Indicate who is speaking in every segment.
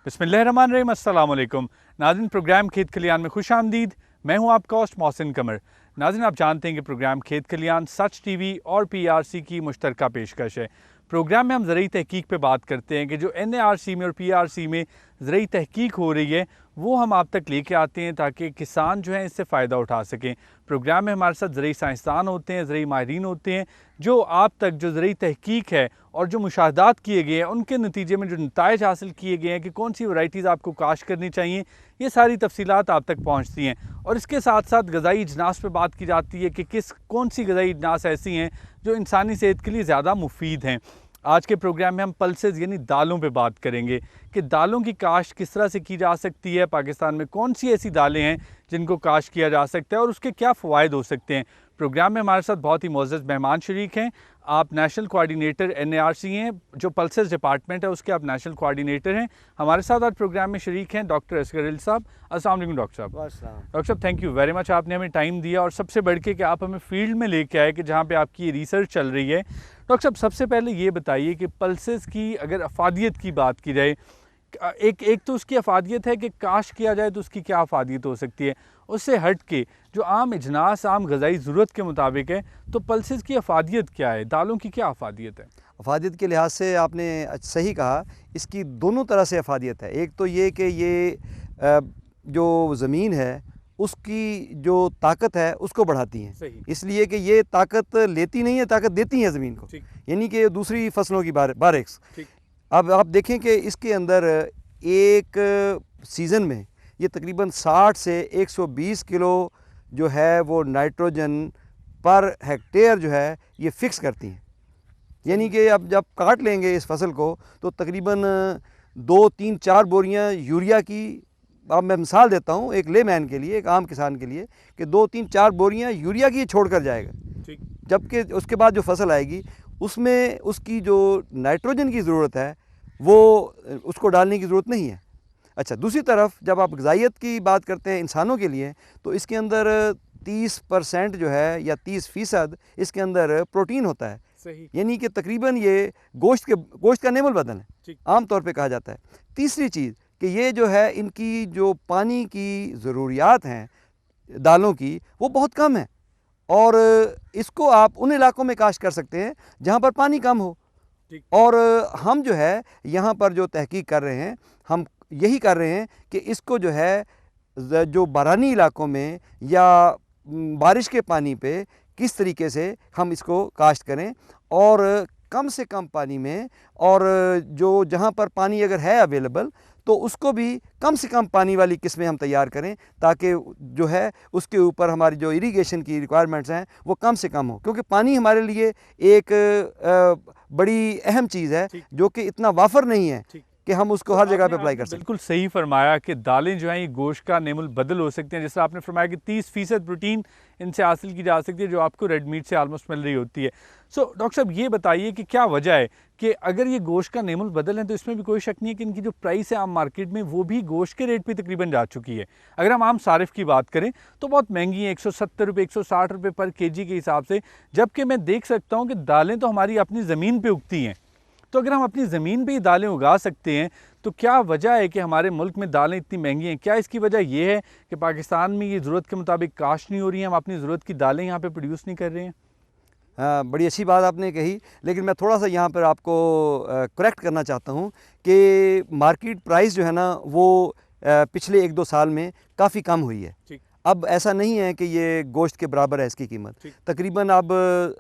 Speaker 1: बिस्मिल्लाहिर्रहमानिर्रहीम, अस्सलाम वालेकुम। नाज़रीन, प्रोग्राम खेत खलियान में खुश आमदीद। मैं हूं आपका होस्ट मोहसिन कमर। नाज़रीन, आप जानते हैं कि प्रोग्राम खेत खलियान सच टीवी और पीआरसी की मुश्तरका पेशकश है। प्रोग्राम में हम ज़रूरी तहकीक पे बात करते हैं कि जो एनएआरसी में और पीआरसी में ज़रूरी तहकीक हो रही है वो हम आप तक लेके आते हैं ताकि किसान जो हैं इससे फ़ायदा उठा सकें। प्रोग्राम में हमारे साथ ज़रूरी साइंसदान होते हैं, ज़रूरी माहिरीन होते हैं जो आप तक जो ज़रूरी तहकीक है और जो मुशाहदात किए गए हैं उनके नतीजे में जो नताइज हासिल किए गए हैं कि कौन सी वैराइटीज़ आपको काश्त करनी चाहिए, ये सारी तफसीलात आप तक पहुँचती हैं। और इसके साथ साथ ग़िज़ाई अजनास पर बात की जाती है कि कौन सी ग़िज़ाई अजनास ऐसी हैं जो इंसानी सेहत के लिए ज़्यादा मुफीद हैं। आज के प्रोग्राम में हम पल्सेस यानी दालों पे बात करेंगे कि दालों की काश्त किस तरह से की जा सकती है, पाकिस्तान में कौन सी ऐसी दालें हैं जिनको काश्त किया जा सकता है और उसके क्या फ़वाइद हो सकते हैं। प्रोग्राम में हमारे साथ बहुत ही मोअज़्ज़ज़ मेहमान शरीक हैं। आप नेशनल कोऑर्डिनेटर एनएआरसी हैं, जो पल्सेस डिपार्टमेंट है उसके आप नेशनल कोऑर्डिनेटर हैं। हमारे साथ आज प्रोग्राम में शरीक हैं डॉक्टर असगर अली साहब। अस्सलाम वालेकुम डॉक्टर साहब। डॉक्टर साहब, थैंक यू वेरी मच, आपने हमें टाइम दिया और सबसे बढ़ के कि आप हमें फील्ड में लेके आए कि जहाँ पे आपकी ये रिसर्च चल रही है। डॉक्टर साहब, सबसे पहले ये बताइए कि पल्सेस की अगर अफादियत की बात की जाए, एक तो उसकी अफादियत है कि काश्त किया जाए तो उसकी क्या अफादियत हो सकती है, उससे हट के जो आम इजनास आम ग़िज़ाई ज़रूरत के मुताबिक है, तो पल्सेस की अफादियत क्या है, दालों की क्या अफादियत है?
Speaker 2: अफादियत के लिहाज से आपने सही कहा, इसकी दोनों तरह से अफादियत है। एक तो ये कि ये जो ज़मीन है उसकी जो ताकत है उसको बढ़ाती हैं, इसलिए कि ये ताकत लेती नहीं है, ताकत देती है ज़मीन को, यानी कि दूसरी फसलों की बारिश। अब आप देखें कि इसके अंदर एक सीज़न में ये तकरीबन 60 से 120 किलो जो है वो नाइट्रोजन पर हेक्टेयर जो है ये फ़िक्स करती हैं। यानी कि अब जब काट लेंगे इस फसल को तो तकरीबन 2, 3, 4 बोरियां यूरिया की, अब मैं मिसाल देता हूँ एक लेमैन के लिए, एक आम किसान के लिए, कि 2, 3, 4 बोरियां यूरिया की छोड़ कर जाएगा। जबकि उसके बाद जो फसल आएगी उसमें उसकी जो नाइट्रोजन की ज़रूरत है वो उसको डालने की ज़रूरत नहीं है। अच्छा, दूसरी तरफ जब आप ग़िज़ाइयत की बात करते हैं इंसानों के लिए, तो इसके अंदर 30% जो है या 30% इसके अंदर प्रोटीन होता है। यानी कि तकरीबन ये गोश्त का नेमल बदन है, आम तौर पे कहा जाता है। तीसरी चीज़ कि ये जो है इनकी जो पानी की ज़रूरियात हैं दालों की वो बहुत कम है, और इसको आप उन इलाकों में काश्त कर सकते हैं जहाँ पर पानी कम हो। और हम जो है यहाँ पर जो तहकीक कर रहे हैं, हम यही कर रहे हैं कि इसको जो है जो बारानी इलाकों में या बारिश के पानी पे किस तरीके से हम इसको काश्त करें, और कम से कम पानी में, और जो जहाँ पर पानी अगर है अवेलेबल तो उसको भी कम से कम पानी वाली किस्में हम तैयार करें, ताकि जो है उसके ऊपर हमारी जो इरिगेशन की रिक्वायरमेंट्स हैं वो कम से कम हो, क्योंकि पानी हमारे लिए एक बड़ी अहम चीज़ है जो कि इतना वाफर नहीं है कि हम उसको हर जगह पे अप्लाई कर सकते हैं।
Speaker 1: बिल्कुल सही फरमाया कि दालें जो हैं ये गोश्त का नेमुल बदल हो सकते हैं। जैसे आपने फरमाया कि 30% प्रोटीन इनसे हासिल की जा सकती है जो आपको रेड मीट से आलमोस्ट मिल रही होती है। सो डॉक्टर साहब, ये बताइए कि क्या वजह है कि अगर ये गोश्त का नेमुल बदल है तो इसमें भी कोई शक नहीं है कि इनकी जो प्राइस है आम मार्केट में वो भी गोश्त के रेट पे तकरीबन जा चुकी है। अगर हम आम सारिफ की बात करें तो बहुत महंगी है, 170 रुपये 160 रुपये पर केजी के हिसाब से, जबकि मैं देख सकता हूँ कि दालें तो हमारी अपनी ज़मीन पर उगती हैं। तो अगर हम अपनी ज़मीन पे ही दालें उगा सकते हैं तो क्या वजह है कि हमारे मुल्क में दालें इतनी महंगी हैं? क्या इसकी वजह ये है कि पाकिस्तान में ये ज़रूरत के मुताबिक काश्त नहीं हो रही है, हम अपनी ज़रूरत की दालें यहाँ पे प्रोड्यूस नहीं कर रहे हैं?
Speaker 2: हाँ, बड़ी अच्छी बात आपने कही, लेकिन मैं थोड़ा सा यहाँ पर आपको करेक्ट करना चाहता हूँ कि मार्केट प्राइस जो है ना वो पिछले 1-2 साल में काफ़ी कम हुई है। अब ऐसा नहीं है कि ये गोश्त के बराबर है इसकी कीमत, तकरीबन अब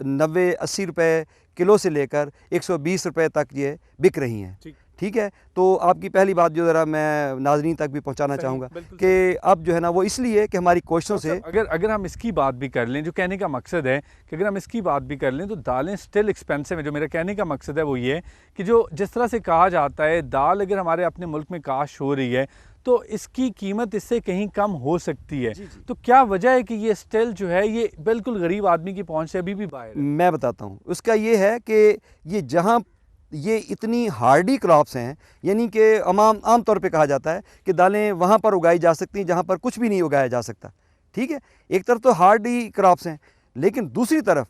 Speaker 2: 90-80 रुपये किलो से लेकर 120 रुपये तक ये बिक रही हैं। ठीक है, तो आपकी पहली बात जो ज़रा मैं नाज़रीन तक भी पहुंचाना चाहूँगा कि अब जो है ना वो इसलिए कि हमारी कोशिशों से
Speaker 1: अगर हम इसकी बात भी कर लें, जो कहने का मकसद है कि अगर हम इसकी बात भी कर लें तो दालें स्टिल एक्सपेंसिव है। जो मेरा कहने का मकसद है वो ये है कि जो जिस तरह से कहा जाता है दाल अगर हमारे अपने मुल्क में काश्त हो रही है तो इसकी कीमत इससे कहीं कम हो सकती है। तो क्या वजह है कि ये स्टिल जो है ये बिल्कुल गरीब आदमी की पहुँच से अभी भी बाहर है?
Speaker 2: मैं बताता हूँ, उसका ये है कि ये जहाँ ये इतनी हार्डी क्रॉप्स हैं, यानी कि आम तौर पे कहा जाता है कि दालें वहाँ पर उगाई जा सकती हैं जहाँ पर कुछ भी नहीं उगाया जा सकता। ठीक है, एक तरफ तो हार्डी क्रॉप्स हैं, लेकिन दूसरी तरफ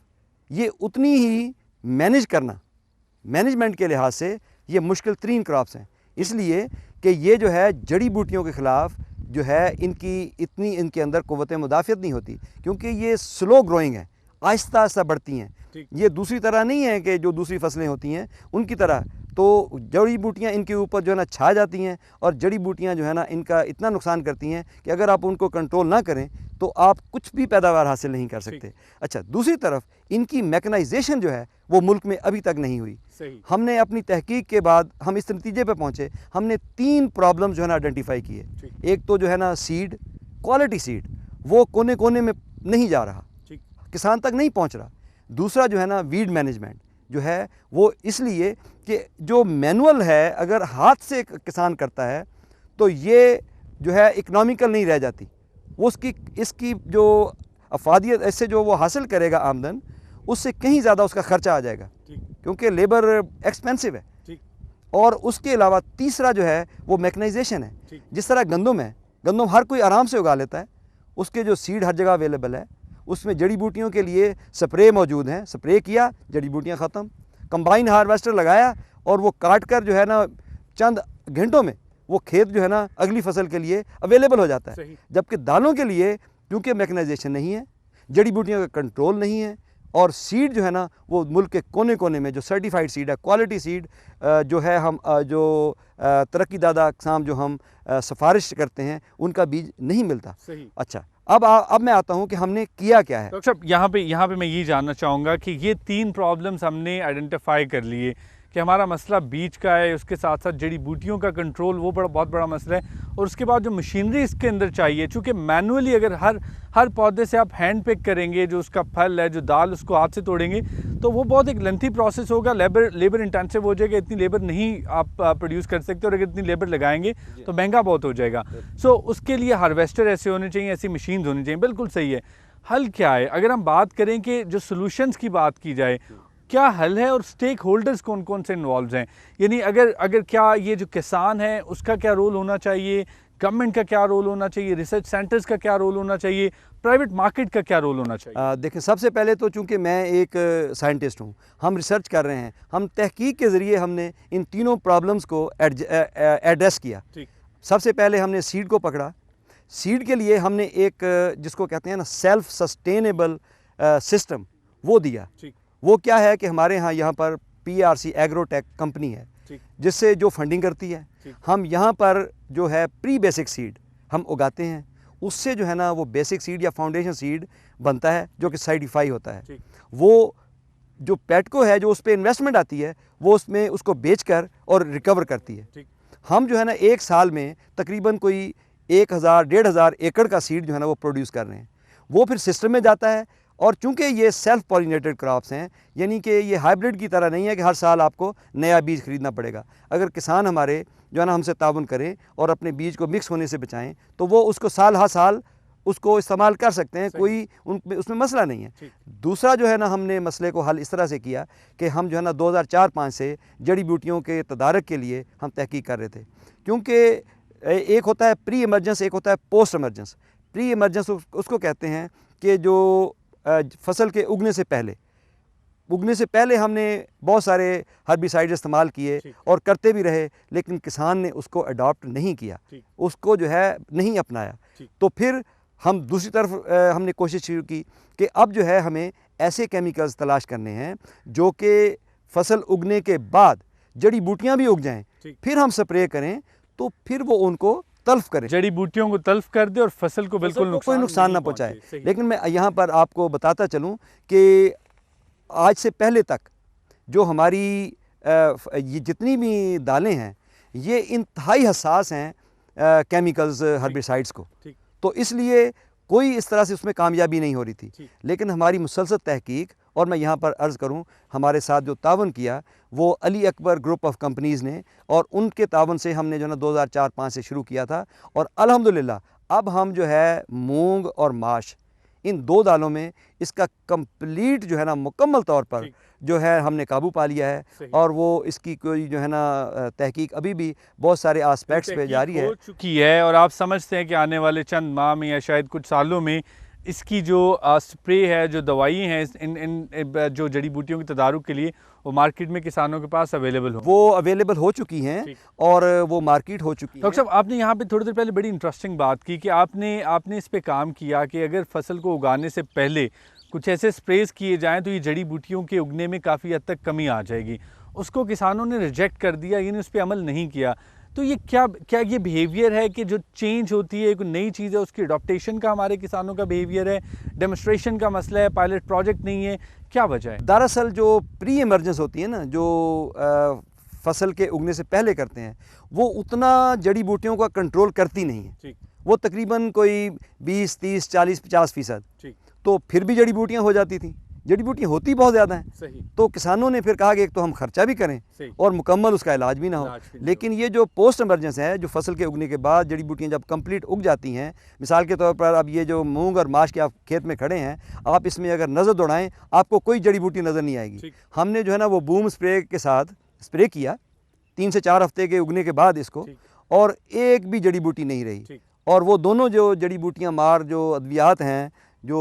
Speaker 2: ये उतनी ही मैनेज करना, मैनेजमेंट के लिहाज से ये मुश्किल तरीन क्रॉप्स हैं। इसलिए कि ये जो है जड़ी बूटियों के ख़िलाफ़ जो है इतनी इनके अंदर क़ुव्वत मुदाफ़ियत नहीं होती, क्योंकि ये स्लो ग्रोइंग है, आहिस्ता आहिस्ता बढ़ती हैं। ये दूसरी तरह नहीं है कि जो दूसरी फसलें होती हैं उनकी तरह, तो जड़ी बूटियाँ इनके ऊपर जो है ना छा जाती हैं, और जड़ी बूटियाँ जो है ना इनका इतना नुकसान करती हैं कि अगर आप उनको कंट्रोल ना करें तो आप कुछ भी पैदावार हासिल नहीं कर सकते। अच्छा, दूसरी तरफ इनकी मैकेनाइजेशन जो है वो मुल्क में अभी तक नहीं हुई। हमने अपनी तहकीक के बाद हम इस नतीजे पे पहुँचे, हमने 3 प्रॉब्लम जो है ना आइडेंटिफाई किए। एक तो जो है ना सीड, क्वालिटी सीड वो कोने कोने में नहीं जा रहा, किसान तक नहीं पहुँच रहा। दूसरा जो है ना वीड मैनेजमेंट जो है वो इसलिए कि जो मैनुअल है अगर हाथ से किसान करता है तो ये जो है इकनॉमिकल नहीं रह जाती, वो इसकी जो अफादियत इससे जो वो हासिल करेगा आमदन, उससे कहीं ज़्यादा उसका ख़र्चा आ जाएगा, क्योंकि लेबर एक्सपेंसिव है। और उसके अलावा तीसरा जो है वो मैकेनाइजेशन है। जिस तरह गंदम है, गंदम हर कोई आराम से उगा लेता है, उसके जो सीड हर जगह अवेलेबल है, उसमें जड़ी बूटियों के लिए स्प्रे मौजूद हैं, स्प्रे किया जड़ी बूटियाँ ख़त्म, कंबाइन हार्वेस्टर लगाया और वो काट कर जो है ना चंद घंटों में वो खेत जो है ना अगली फसल के लिए अवेलेबल हो जाता है। जबकि दालों के लिए क्योंकि मैकेनाइजेशन नहीं है, जड़ी बूटियों का कंट्रोल नहीं है, और सीड जो है ना वो मुल्क के कोने कोने में जो सर्टिफाइड सीड है, क्वालिटी सीड जो है, हम जो तरक्की दादा अक़साम जो हम सिफारिश करते हैं उनका बीज नहीं मिलता। अच्छा, अब मैं आता हूं कि हमने किया क्या है।
Speaker 1: डॉक्टर साहब, यहाँ पे मैं ये जानना चाहूँगा कि ये 3 प्रॉब्लम्स हमने आइडेंटिफाई कर लिए कि हमारा मसला बीज का है, उसके साथ साथ जड़ी बूटियों का कंट्रोल वो बहुत बड़ा मसला है, और उसके बाद जो मशीनरी इसके अंदर चाहिए, चूँकि मैनुअली अगर हर पौधे से आप हैंड पिक करेंगे, जो उसका फल है, जो दाल उसको हाथ से तोड़ेंगे, तो वो बहुत एक लेंथी प्रोसेस होगा, लेबर इंटेंसिव हो जाएगा, इतनी लेबर नहीं आप प्रोड्यूस कर सकते, और अगर इतनी लेबर लगाएंगे तो महंगा बहुत हो जाएगा। सो उसके लिए हार्वेस्टर ऐसे होने चाहिए, ऐसी मशीन होनी चाहिए। बिल्कुल सही है। हल क्या है? अगर हम बात करें कि जो सोल्यूशंस की बात की जाए, क्या हल है, और स्टेक होल्डर्स कौन कौन से इन्वॉल्व हैं? यानी अगर क्या ये जो किसान है उसका क्या रोल होना चाहिए, गवर्नमेंट का क्या रोल होना चाहिए, रिसर्च सेंटर्स का क्या रोल होना चाहिए, प्राइवेट मार्केट का क्या रोल होना चाहिए?
Speaker 2: देखिए, सबसे पहले तो चूंकि मैं एक साइंटिस्ट हूँ, हम रिसर्च कर रहे हैं, हम तहकीक के ज़रिए हमने इन तीनों प्रॉब्लम्स को एड्रेस किया। सबसे पहले हमने सीड को पकड़ा। सीड के लिए हमने एक जिसको कहते हैं ना सेल्फ सस्टेनेबल सिस्टम वो दिया। वो क्या है कि हमारे यहाँ पर PRC एग्रोटेक कंपनी है जिससे जो फंडिंग करती है। हम यहाँ पर जो है प्री बेसिक सीड हम उगाते हैं, उससे जो है ना वो बेसिक सीड या फाउंडेशन सीड बनता है जो कि सर्टिफाई होता है। वो जो पेटको है जो उस पर इन्वेस्टमेंट आती है वो उसमें उसको बेचकर और रिकवर करती है। हम जो है ना एक साल में तकरीबन कोई 1000-1500 एकड़ का सीड जो है ना वो प्रोड्यूस कर रहे हैं। वो फिर सिस्टम में जाता है, और चूंकि ये सेल्फ पॉलिनेटेड क्रॉप्स हैं, यानी कि ये हाइब्रिड की तरह नहीं है कि हर साल आपको नया बीज खरीदना पड़ेगा। अगर किसान हमारे जो है ना हमसे ताउन करें और अपने बीज को मिक्स होने से बचाएं तो वो उसको साल हर साल उसको इस्तेमाल कर सकते हैं, कोई उसमें मसला नहीं है। दूसरा जो है ना हमने मसले को हल इस तरह से किया कि हम जो है ना 2004-05 से जड़ी बूटियों के तदारक के लिए हम तहकीक कर रहे थे, क्योंकि एक होता है प्री इमरजेंस, एक होता है पोस्ट इमरजेंस। प्री इमरजेंस उसको कहते हैं कि जो फसल के उगने से पहले हमने बहुत सारे हर्बिसाइड इस्तेमाल किए और करते भी रहे, लेकिन किसान ने उसको अडॉप्ट नहीं किया, उसको जो है नहीं अपनाया। तो फिर हम दूसरी तरफ हमने कोशिश शुरू की कि अब जो है हमें ऐसे केमिकल्स तलाश करने हैं जो कि फसल उगने के बाद जड़ी बूटियाँ भी उग जाएं, फिर हम स्प्रे करें तो फिर वो उनको तल्फ करें,
Speaker 1: जड़ी बूटियों को तल्फ कर दे और फसल को बिल्कुल
Speaker 2: कोई नुकसान ना पहुंचाए। लेकिन मैं यहाँ पर आपको बताता चलूँ कि आज से पहले तक जो हमारी ये जितनी भी दालें हैं ये इंतहाई हसास हैं केमिकल्स हर्बिसाइड्स को, तो इसलिए कोई इस तरह से उसमें कामयाबी नहीं हो रही थी। लेकिन हमारी मुसलसल तहकीक, और मैं यहाँ पर अर्ज़ करूँ हमारे साथ जो तावन किया वो Ali Akbar group of companies ने, और उनके तावन से हमने जो ना 2004-05 से शुरू किया था, और अल्हम्दुलिल्लाह अब हम जो है मूंग और माश इन 2 दालों में इसका कंप्लीट जो है ना मुकम्मल तौर पर जो है हमने काबू पा लिया है। और वो इसकी कोई जो है ना तहकीक अभी भी बहुत सारे आस्पेक्ट्स पे जारी है
Speaker 1: चुकी है, और आप समझते हैं कि आने वाले चंद माह में या शायद कुछ सालों में इसकी जो स्प्रे है, जो दवाई हैं, इन जो जड़ी बूटियों की तदारुक के लिए वो मार्केट में किसानों के पास अवेलेबल हो?
Speaker 2: वो अवेलेबल हो चुकी हैं और वो मार्केट हो चुकी है।
Speaker 1: डॉक्टर साहब, आपने यहाँ पे थोड़ी देर पहले बड़ी इंटरेस्टिंग बात की कि आपने इस पे काम किया कि अगर फसल को उगाने से पहले कुछ ऐसे स्प्रेज किए जाएं तो ये जड़ी बूटियों के उगने में काफ़ी हद तक कमी आ जाएगी। उसको किसानों ने रिजेक्ट कर दिया, यानी उस पर अमल नहीं किया। तो ये क्या ये बिहेवियर है कि जो चेंज होती है, एक नई चीज़ है, उसकी अडॉप्टेशन का हमारे किसानों का बिहेवियर है, डेमोस्ट्रेशन का मसला है, पायलट प्रोजेक्ट नहीं है, क्या वजह है?
Speaker 2: दरअसल जो प्री इमरजेंस होती है ना, जो फसल के उगने से पहले करते हैं, वो उतना जड़ी बूटियों का कंट्रोल करती नहीं है।
Speaker 1: ठीक।
Speaker 2: वो तकरीबन कोई 20, 30, 40, 50%।
Speaker 1: ठीक।
Speaker 2: तो फिर भी जड़ी बूटियाँ हो जाती थी। जड़ी बूटियाँ होती बहुत ज़्यादा हैं।
Speaker 1: सही।
Speaker 2: तो किसानों ने फिर कहा कि एक तो हम खर्चा भी करें और मुकम्मल उसका इलाज भी ना हो। लेकिन ये जो पोस्ट इमरजेंस है, जो फसल के उगने के बाद जड़ी बूटियाँ जब कंप्लीट उग जाती हैं, मिसाल के तौर पर अब ये जो मूंग और माश के आप खेत में खड़े हैं, आप इसमें अगर नज़र दौड़ाएं, आपको कोई जड़ी बूटी नज़र नहीं आएगी। हमने जो है ना वो बूम स्प्रे के साथ स्प्रे किया 3 से 4 हफ्ते के उगने के बाद इसको, और एक भी जड़ी बूटी नहीं रही। और वो दोनों जो जड़ी बूटियाँ मार जो अद्वियात हैं, जो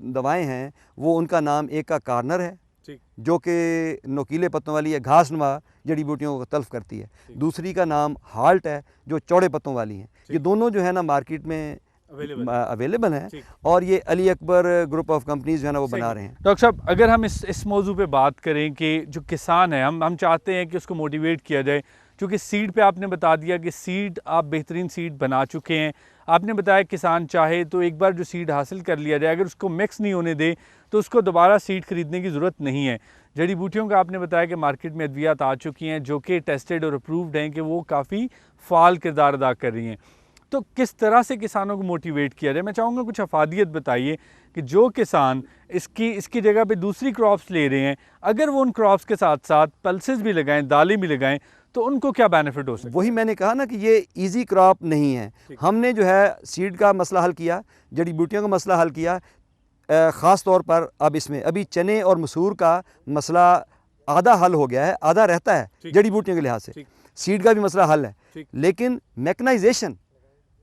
Speaker 2: दवाएं हैं, वो उनका नाम एक का कार्नर है जो कि नोकीले पत्तों वाली है, घासनुमा जड़ी बूटियों को तल्फ करती है। दूसरी का नाम हाल्ट है जो चौड़े पत्तों वाली हैं। ये दोनों जो है ना मार्केट में अवेलेबल हैं और ये Ali Akbar group of companies जो है ना वो बना रहे हैं।
Speaker 1: डॉक्टर साहब, अगर हम इस मौजू पे बात करें कि जो किसान है, हम चाहते हैं कि उसको मोटिवेट किया जाए, क्योंकि सीड पे आपने बता दिया कि सीड आप बेहतरीन सीड बना चुके हैं। आपने बताया किसान चाहे तो एक बार जो सीड हासिल कर लिया जाए, अगर उसको मिक्स नहीं होने दे तो उसको दोबारा सीड खरीदने की ज़रूरत नहीं है। जड़ी बूटियों का आपने बताया कि मार्केट में अद्वियात आ चुकी हैं जो कि टेस्टेड और अप्रूव्ड हैं कि वो काफ़ी फ़ाल किरदार अदा कर रही हैं। तो किस तरह से किसानों को मोटिवेट किया जाए? मैं चाहूँगा कुछ अफादियत बताइए कि जो किसान इसकी जगह पे दूसरी क्रॉप्स ले रहे हैं, अगर वो उन क्रॉप्स के साथ साथ पल्सेस भी लगाएं, दालें भी लगाएं, तो उनको क्या बेनिफिट हो सकता है?
Speaker 2: वही मैंने कहा ना कि ये इजी क्रॉप नहीं है। हमने जो है सीड का मसला हल किया, जड़ी बूटियों का मसला हल किया, ख़ास तौर पर अब इसमें अभी चने और मसूर का मसला आधा हल हो गया है, आधा रहता है जड़ी बूटियों के लिहाज से। सीड का भी मसला हल है, लेकिन मैकेनाइजेशन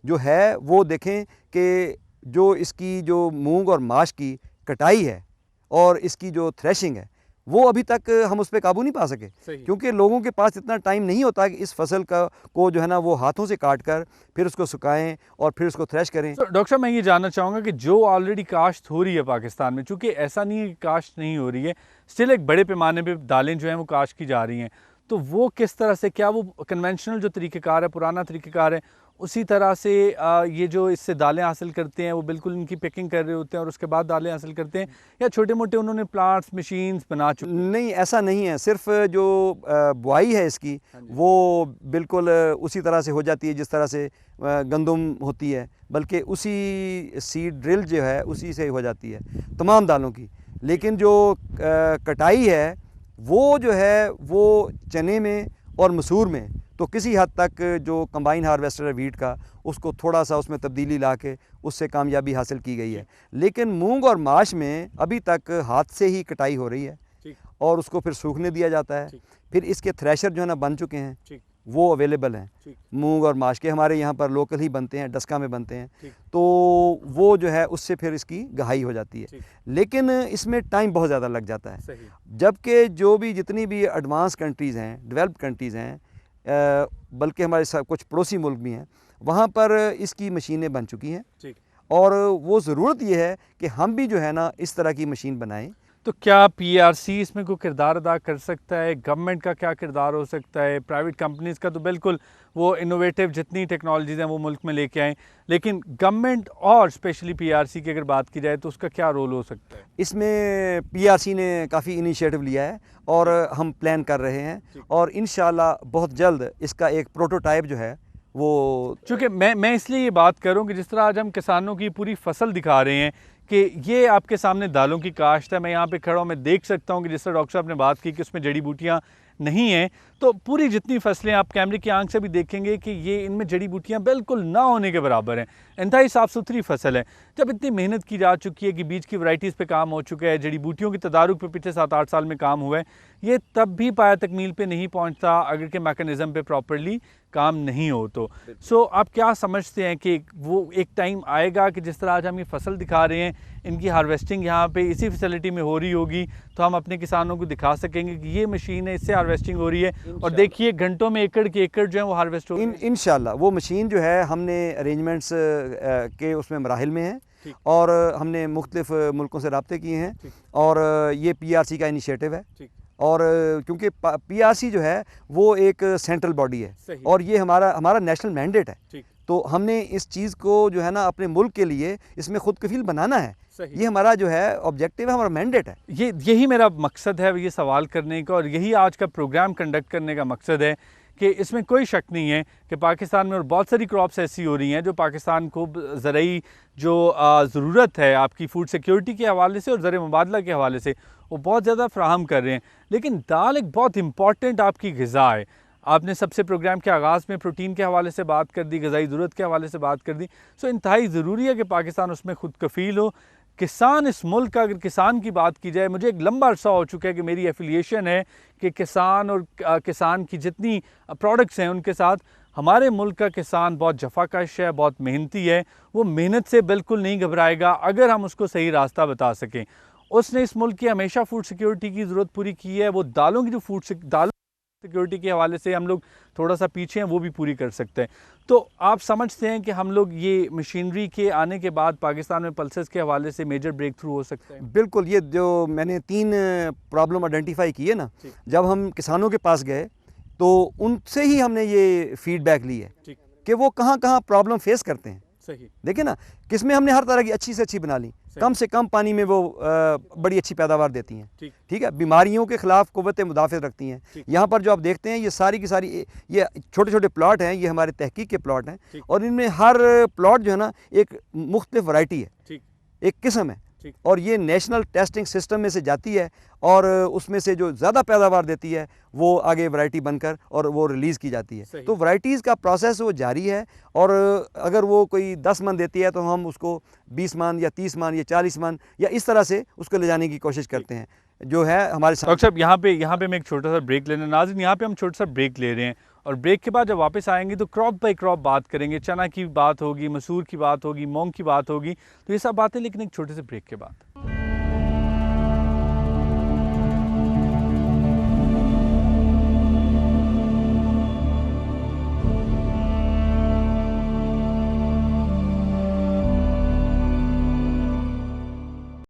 Speaker 2: जो है वो देखें कि जो इसकी जो मूंग और माश की कटाई है और इसकी जो थ्रेशिंग है, वो अभी तक हम उस पर काबू नहीं पा सके, क्योंकि लोगों के पास इतना टाइम नहीं होता कि इस फसल को जो है ना वो हाथों से काट कर फिर उसको सुखाएं और फिर उसको थ्रेश करें।
Speaker 1: डॉक्टर साहब, मैं ये जानना चाहूँगा कि जो ऑलरेडी काश्त हो रही है पाकिस्तान में, चूँकि ऐसा नहीं है कि काश्त नहीं हो रही है, स्टिल एक बड़े पैमाने पर दालें जो हैं वो काश्त की जा रही हैं, तो वो किस तरह से, क्या वो कन्वेंशनल जो तरीक़ेकार है, पुराना तरीक़ेकार है, उसी तरह से ये जो इससे दालें हासिल करते हैं वो बिल्कुल इनकी पैकिंग कर रहे होते हैं और उसके बाद दालें हासिल करते हैं, या छोटे मोटे उन्होंने प्लांट्स मशीन्स बना चुके?
Speaker 2: नहीं, ऐसा नहीं है। सिर्फ जो बुआई है इसकी वो बिल्कुल उसी तरह से हो जाती है जिस तरह से गंदम होती है, बल्कि उसी सीड ड्रिल जो है उसी से हो जाती है तमाम दालों की। लेकिन जो कटाई है वो जो है वो चने में और मसूर में तो किसी हद तक जो कंबाइन हार्वेस्टर है वीट का, उसको थोड़ा सा उसमें तब्दीली ला के उससे कामयाबी हासिल की गई है। लेकिन मूंग और माश में अभी तक हाथ से ही कटाई हो रही है और उसको फिर सूखने दिया जाता है। फिर इसके थ्रेशर जो है ना बन चुके हैं, वो अवेलेबल हैं। मूंग और माश के हमारे यहाँ पर लोकल ही बनते हैं, डस्का में बनते हैं, तो वो जो है उससे फिर इसकी गहाई हो जाती है। लेकिन इसमें टाइम बहुत ज़्यादा लग जाता है, जबकि जो भी जितनी भी एडवांस कंट्रीज़ हैं, डेवलप्ड कंट्रीज़ हैं, बल्कि हमारे साथ कुछ पड़ोसी मुल्क भी हैं, वहाँ पर इसकी मशीनें बन चुकी हैं और वो ज़रूरत ये है कि हम भी जो है ना इस तरह की मशीन बनाएं।
Speaker 1: तो क्या पीआरसी इसमें कोई किरदार अदा कर सकता है? गवर्नमेंट का क्या किरदार हो सकता है? प्राइवेट कंपनीज़ का तो बिल्कुल वो इनोवेटिव जितनी टेक्नोलॉजीज़ हैं वो मुल्क में लेके आएँ, लेकिन गवर्नमेंट और स्पेशली पीआरसी की अगर बात की जाए तो उसका क्या रोल हो सकता है?
Speaker 2: इसमें पीआरसी ने काफ़ी इनिशिएटिव लिया है और हम प्लान कर रहे हैं और इंशाल्लाह बहुत जल्द इसका एक प्रोटोटाइप जो है वो,
Speaker 1: चूँकि मैं इसलिए ये बात करूँ कि जिस तरह आज हम किसानों की पूरी फसल दिखा रहे हैं कि ये आपके सामने दालों की काश्त है, मैं यहाँ पे खड़ा हूँ, मैं देख सकता हूँ कि जिस तरह डॉक्टर साहब ने बात की कि उसमें जड़ी बूटियाँ नहीं हैं, तो पूरी जितनी फसलें आप कैमरे की आंख से भी देखेंगे कि ये इनमें जड़ी बूटियाँ बिल्कुल ना होने के बराबर हैं। इंतहाई साफ़ सुथरी फसल है। जब इतनी मेहनत की जा चुकी है कि बीज की वैराइटीज़ पे काम हो चुका है, जड़ी बूटियों की तदारुक पे पिछले 7-8 साल में काम हुआ है, ये तब भी पाया तकमील पे नहीं पहुंचता अगर के मैकेनिज़्म पे प्रॉपरली काम नहीं हो तो। सो आप क्या समझते हैं कि वो एक टाइम आएगा कि जिस तरह आज हम ये फसल दिखा रहे हैं, इनकी हार्वेस्टिंग यहाँ पे इसी फैसिलिटी में हो रही होगी, तो हम अपने किसानों को दिखा सकेंगे कि ये मशीन है, इससे हार्वेस्टिंग हो रही है और देखिए घंटों में एकड़ के एकड़ जो है वो हार्वेस्ट हो रही है।
Speaker 2: इंशाल्लाह वो मशीन जो है हमने अरेंजमेंट्स के उसमें मराहिल में है और हमने मुख्तलिफ मुल्कों से रब्ते किए हैं और ये PRC का इनिशिएटिव है और क्योंकि PRC जो है वो एक सेंट्रल बॉडी है और ये हमारा नेशनल मैंडेट है, तो हमने इस चीज़ को जो है ना अपने मुल्क के लिए इसमें खुद कफील बनाना है। ये हमारा जो है ऑब्जेक्टिव है, हमारा मैंडेट है।
Speaker 1: यही मेरा मकसद है ये सवाल करने का और यही आज का प्रोग्राम कंडक्ट करने का मकसद है कि इसमें कोई शक नहीं है कि पाकिस्तान में और बहुत सारी क्रॉप्स ऐसी हो रही हैं जो पाकिस्तान को ज़रूरी जो ज़रूरत है आपकी फूड सिक्योरिटी के हवाले से और ज़र मुबादला के हवाले से वो बहुत ज़्यादा फ्राहम कर रहे हैं। लेकिन दाल एक बहुत इंपॉर्टेंट आपकी ग़िज़ा है। आपने सबसे प्रोग्राम के आगाज़ में प्रोटीन के हवाले से बात कर दी, ग़िज़ाई ज़रूरत के हवाले से बात कर दी। सो इंतहाई ज़रूरी है कि पाकिस्तान उसमें खुद कफ़ील हो। किसान, इस मुल्क का अगर किसान की बात की जाए, मुझे एक लंबा अरसा हो चुका है कि मेरी एफिलिएशन है कि किसान और किसान की जितनी प्रोडक्ट्स हैं उनके साथ। हमारे मुल्क का किसान बहुत जफाकश है, बहुत मेहनती है, वो मेहनत से बिल्कुल नहीं घबराएगा अगर हम उसको सही रास्ता बता सकें। उसने इस मुल्क की हमेशा फूड सिक्योरिटी की ज़रूरत पूरी की है। वो दालों की जो दालों सिक्योरिटी के हवाले से हम लोग थोड़ा सा पीछे हैं, वो भी पूरी कर सकते हैं। तो आप समझते हैं कि हम लोग ये मशीनरी के आने के बाद पाकिस्तान में पल्सेस के हवाले से मेजर ब्रेक थ्रू हो सकते हैं?
Speaker 2: बिल्कुल, ये जो मैंने 3 प्रॉब्लम आइडेंटिफाई की है ना, जब हम किसानों के पास गए तो उनसे ही हमने ये फीडबैक ली है कि वो कहाँ कहाँ प्रॉब्लम फेस करते हैं।
Speaker 1: सही
Speaker 2: देखिए ना, किसमें हमने हर तरह की अच्छी से अच्छी बना ली, कम से कम पानी में वो बड़ी अच्छी पैदावार देती हैं। ठीक है, बीमारियों के खिलाफ कुव्वत मुदाफ़त रखती हैं। यहाँ पर जो आप देखते हैं ये सारी की सारी ये छोटे छोटे प्लॉट हैं, ये हमारे तहकीक के प्लॉट हैं और इनमें हर प्लॉट जो है ना एक मुख्तलिफ वैरायटी है, एक किस्म है और ये नेशनल टेस्टिंग सिस्टम में से जाती है और उसमें से जो ज़्यादा पैदावार देती है वो आगे वैरायटी बनकर और वो रिलीज़ की जाती है। तो वैरायटीज़ का प्रोसेस वो जारी है और अगर वो कोई 10 मन देती है तो हम उसको 20 मन या 30 मन या 40 मन या इस तरह से उसको ले जाने की कोशिश करते हैं जो है हमारे साथ।
Speaker 1: डॉक्टर साहब यहाँ पे मैं एक छोटा सा ब्रेक लेना, नाज़रीन यहाँ पे हम छोटा सा ब्रेक ले रहे हैं और ब्रेक के बाद जब वापस आएंगे तो क्रॉप बाय क्रॉप बात करेंगे। चना की बात होगी, मसूर की बात होगी, मूंग की बात होगी, तो ये सब बातें, लेकिन एक छोटे से ब्रेक के बाद।